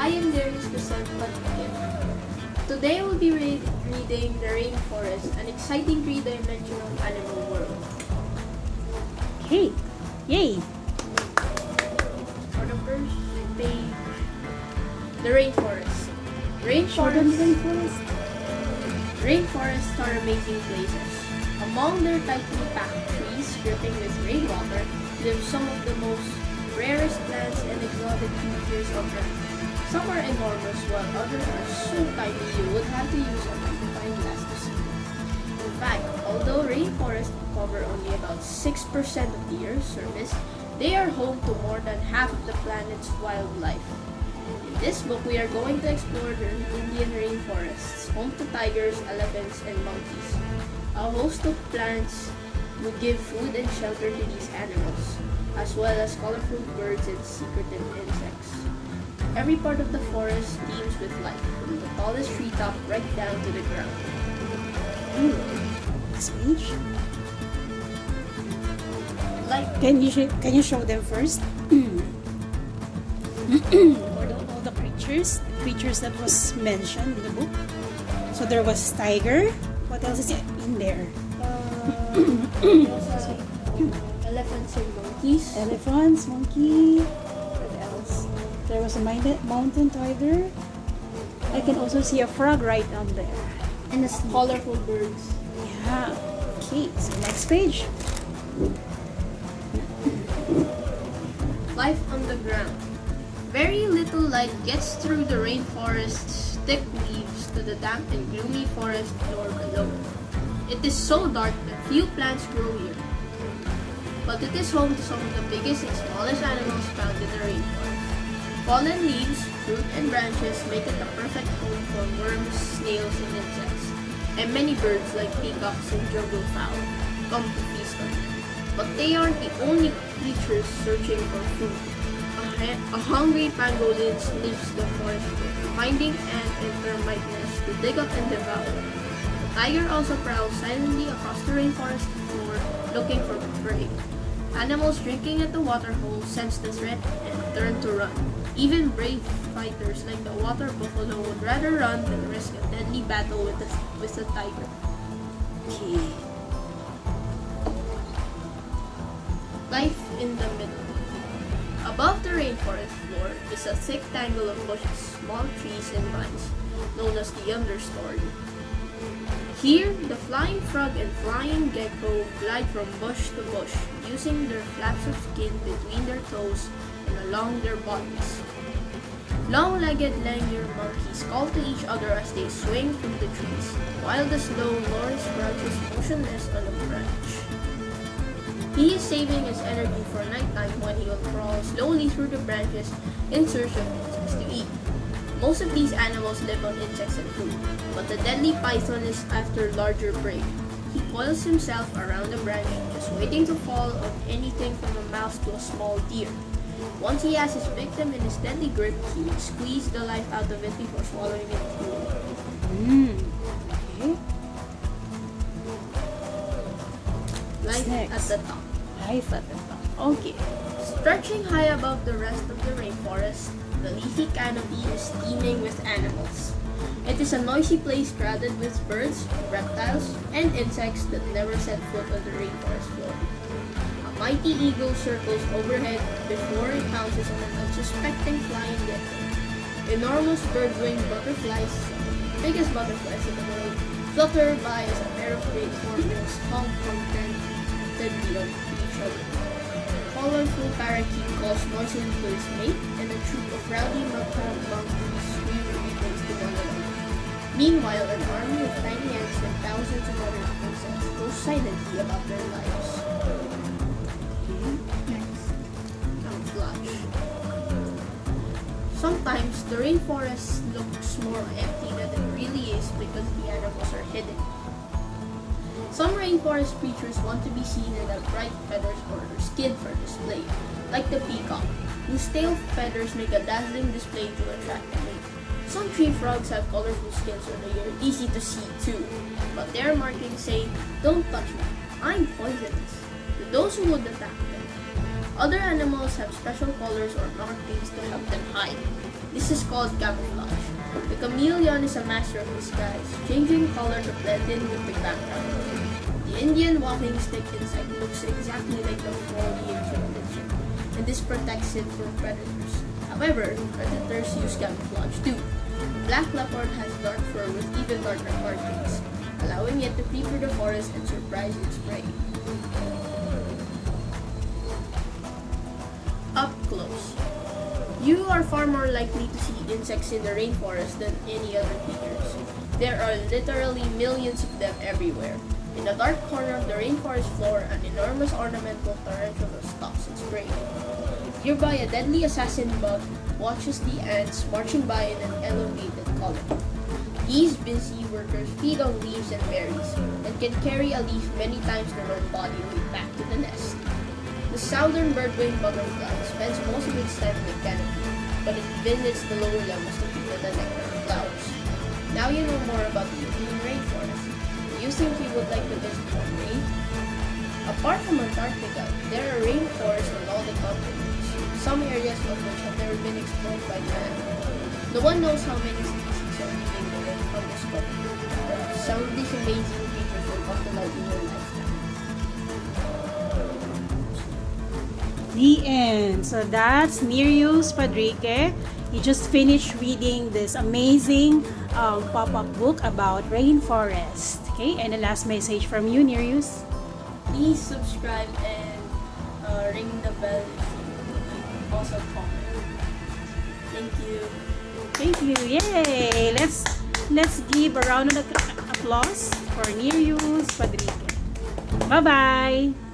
I am Nereus the Sun Pantikin. Today we'll be reading The Rainforest, an exciting three-dimensional animal world. Okay, yay! For the first page, The Rainforest. Rainforests are amazing places. Among their tightly packed trees dripping with rainwater live some of the most rarest plants and exotic creatures on Earth. Some are enormous while others are so tiny you would have to use a magnifying glass to see them. In fact, although rainforests cover only about 6% of the Earth's surface, they are home to more than half of the planet's wildlife. In this book, we are going to explore the Indian rainforests, home to tigers, elephants, and monkeys. A host of plants would give food and shelter to these animals, as well as colorful birds and secretive insects. Every part of the forest teems with life, from the tallest treetop right down to the ground. Speech. Can you show them first? all the creatures that was mentioned in the book. So there was tiger. What else is in there? Elephants and monkeys. Elephants, monkey. What else? There was a mountain tiger. I can also see a frog right on there. And the colorful birds. Yeah. Okay, so next page. Life on the ground. Very little light gets through the rainforest's thick leaves to the damp and gloomy forest floor below. It is so dark that few plants grow here. But it is home to some of the biggest and smallest animals found in the rainforest. Fallen leaves, fruit, and branches make it the perfect home for worms, snails, and insects. And many birds like peacocks and jungle fowl come to feast on them. But they aren't the only creatures searching for food. A hungry pangolin sniffs the forest floor, finding ant and termite nests to dig up and devour. The tiger also prowls silently across the rainforest floor, looking for prey. Animals drinking at the water hole sense the threat and turn to run. Even brave fighters like the water buffalo would rather run than risk a deadly battle with the tiger. Okay. Life in the middle. Above the rainforest floor is a thick tangle of bushes, small trees, and vines, known as the understory. Here, the flying frog and flying gecko glide from bush to bush, using their flaps of skin between their toes and along their bodies. Long-legged langur monkeys call to each other as they swing through the trees, while the slow loris crouches motionless on a branch. He is saving his energy for nighttime when he will crawl slowly through the branches in search of insects to eat. Most of these animals live on insects and food, but the deadly python is after larger prey. He coils himself around a branch, just waiting to fall on anything from a mouse to a small deer. Once he has his victim in his deadly grip, he will squeeze the life out of it before swallowing it whole. Okay. Life Next. at the top. Life at the top. Okay. Stretching high above the rest of the rainforest, the leafy canopy is teeming with animals. It is a noisy place crowded with birds, reptiles, and insects that never set foot on the rainforest floor. A mighty eagle circles overhead before it pounces on an unsuspecting flying gecko. Enormous bird-winged butterflies, the biggest butterflies in the world, flutter by as a pair of great hornbills honk contentedly on each other. Colorful parakeet calls noisily to his mate, and a troop of rowdy macaque monkeys scream greetings to one another. Meanwhile, an army of tiny ants and thousands of other insects go silently about their lives. Next, camouflage. Sometimes the rainforest looks more empty than it really is because the animals are hidden. Some rainforest creatures want to be seen and have bright feathers or skin for display, like the peacock, whose tail feathers make a dazzling display to attract the mate. Some tree frogs have colorful skins so they are easy to see too, but their markings say, "Don't touch me, I'm poisonous," to those who would attack them. Other animals have special colors or markings to help them hide. This is called camouflage. The chameleon is a master of disguise, changing color to blend in with the background. The Indian walking stick insect looks exactly like the foliage you mentioned, and this protects it from predators. However, predators use camouflage too. Black leopard has dark fur with even darker markings, allowing it to peep through the forest and surprise its prey. Up close. You are far more likely to see insects in the rainforest than any other creatures. There are literally millions of them everywhere. In the dark corner of the rainforest floor, an enormous ornamental tarantula stalks its prey. Nearby, a deadly assassin bug watches the ants marching by in an elongated column. These busy workers feed on leaves and berries, and can carry a leaf many times their own body weight back to the nest. The southern birdwing butterfly spends most of its time in the canopy, but it visits the lower levels to feed on the nectar of flowers. Now you know more about the Indian rainforest. Do you think you would like to visit one day? Apart from Antarctica, there are rainforests on all the continents, some areas of which have never been explored by man. No one knows how many species are living there on this continent, but some of these amazing creatures will come to life in your lifetime. The end. So that's Nereus Padrique. He just finished reading this amazing pop-up book about rainforest. Okay, and the last message from you, Nereus. Please subscribe and ring the bell if you also comment. Thank you. Thank you. Yay! Let's give a round of applause for Nereus Padrique. Bye-bye.